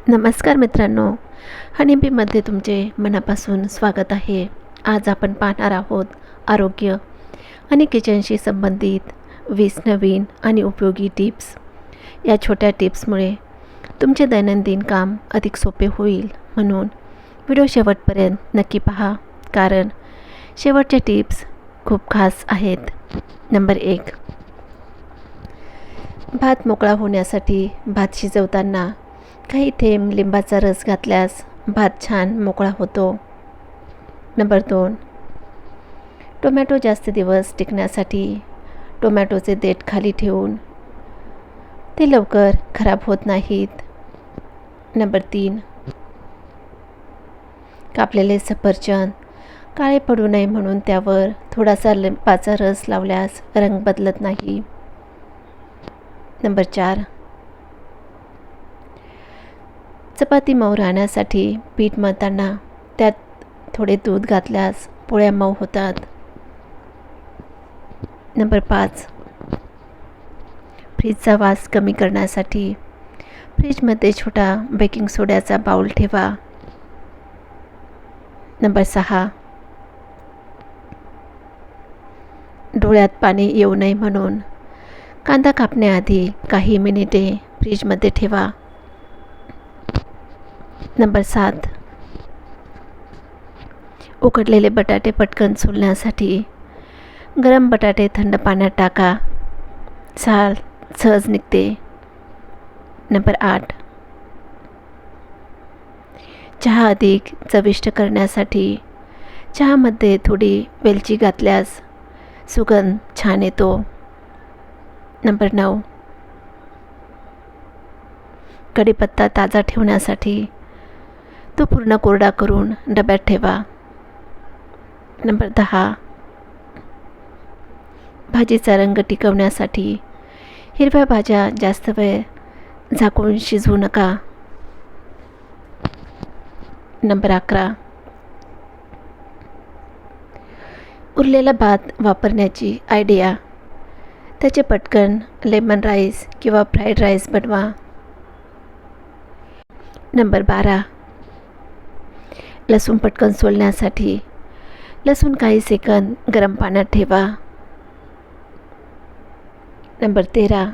नमस्कार मित्रांनो, हनीबीमध्ये तुमचे मनापासून स्वागत आहे. आज आपण पाहणार आहोत आरोग्य आणि किचनशी संबंधित 20 नवीन आणि उपयोगी टिप्स. या छोट्या टिप्समुळे तुमचे दैनंदिन काम अधिक सोपे होईल, म्हणून व्हिडिओ शेवटपर्यंत नक्की पहा, कारण शेवटच्या टिप्स खूप खास आहेत. नंबर 1, भात मोकळा होण्यासाठी भात शिजवताना काही थेंब लिंबाचा रस घातल्यास भात छान मोकळा होतो. नंबर 2, टोमॅटो जास्त दिवस टिकण्यासाठी टोमॅटोचे देठ खाली ठेवून ते लवकर खराब होत नाहीत. नंबर 3, कापलेले सफरचंद काळे पडू नये म्हणून त्यावर थोडासा लिंबाचा रस लावल्यास रंग बदलत नाही. नंबर 4, चपाती मऊ राहण्यासाठी पीठ मळताना त्यात थोडे दूध घातल्यास पोळ्या मऊ होतात. नंबर 5, फ्रीजचा वास कमी करण्यासाठी फ्रीजमध्ये छोटा बेकिंग सोड्याचा बाऊल ठेवा. नंबर 6, डोळ्यात पाणी येऊ नये म्हणून कांदा कापण्याआधी काही मिनिटे फ्रीजमध्ये ठेवा. नंबर 7, उकडलेले बटाटे पटकन सोलण्यासाठी गरम बटाटे थंड पाण्यात टाका, साल सहज निघते. नंबर 8, चहा अधिक चविष्ट करण्यासाठी चहामध्ये थोडी वेलची घातल्यास सुगंध छान येतो. नंबर 9, कढीपत्ता ताजा ठेवण्यासाठी तो पूर्ण कोरडा करून डब्यात ठेवा. नंबर 10, भाजीचा रंग टिकवण्यासाठी हिरव्या भाज्या जास्त वेळ झाकून शिजवू नका. नंबर 11, उरलेला भात वापरण्याची आयडिया. त्याचे पटकन लेमन राईस किंवा फ्राईड राईस बनवा. नंबर 12, लसूण पटकन सोलण्यासाठी लसूण काही सेकंद गरम पाण्यात ठेवा. नंबर 13,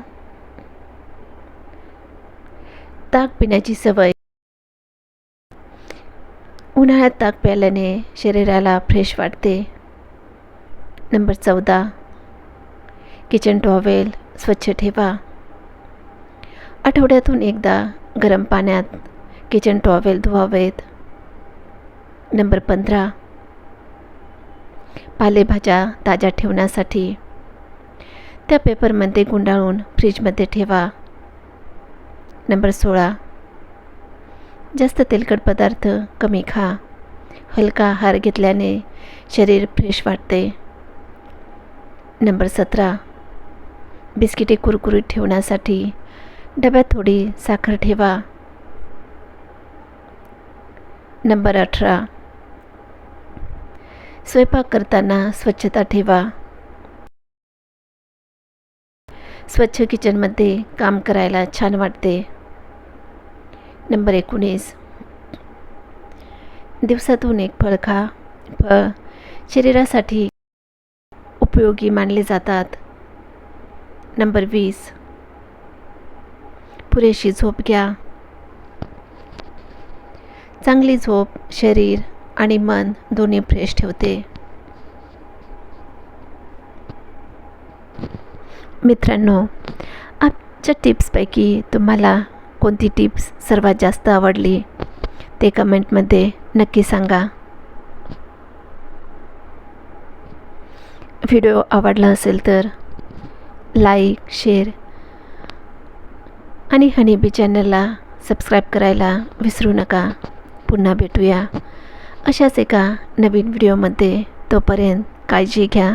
ताक पिण्याची सवय. उन्हाळ्यात ताक प्यायल्याने शरीराला फ्रेश वाटते. नंबर 14, किचन टॉवेल स्वच्छ ठेवा. आठवड्यातून एकदा गरम पाण्यात किचन टॉवेल धुवावेत. नंबर 15, पालेभाज्या ताज्या ठेवण्यासाठी त्या पेपरमध्ये गुंडाळून फ्रीजमध्ये ठेवा. नंबर 16, जास्त तेलकट पदार्थ कमी खा. हलका आहार घेतल्याने शरीर फ्रेश वाटते. नंबर 17, बिस्किटे कुरकुरीत ठेवण्यासाठी डब्यात थोडी साखर ठेवा. नंबर 18, स्वयंपाक करताना स्वच्छता ठेवा. स्वच्छ किचनमध्ये काम करायला छान वाटते. नंबर 19, दिवसातून एक फळ खा. फळ शरीरासाठी उपयोगी मानले जातात. नंबर 20, पुरेशी झोप घ्या. चांगली झोप शरीर आणि मन दोन्ही फ्रेश ठेवते. मित्रांनो, आजच्या टिप्सपैकी तुम्हाला कोणती टिप्स सर्वात जास्त आवडली ते कमेंटमध्ये नक्की सांगा. व्हिडिओ आवडला असेल तर लाईक, शेअर आणि हनीबी चॅनलला सबस्क्राईब करायला विसरू नका. पुन्हा भेटूया अशाच एका नवीन व्हिडिओमध्ये. तोपर्यंत काळजी घ्या.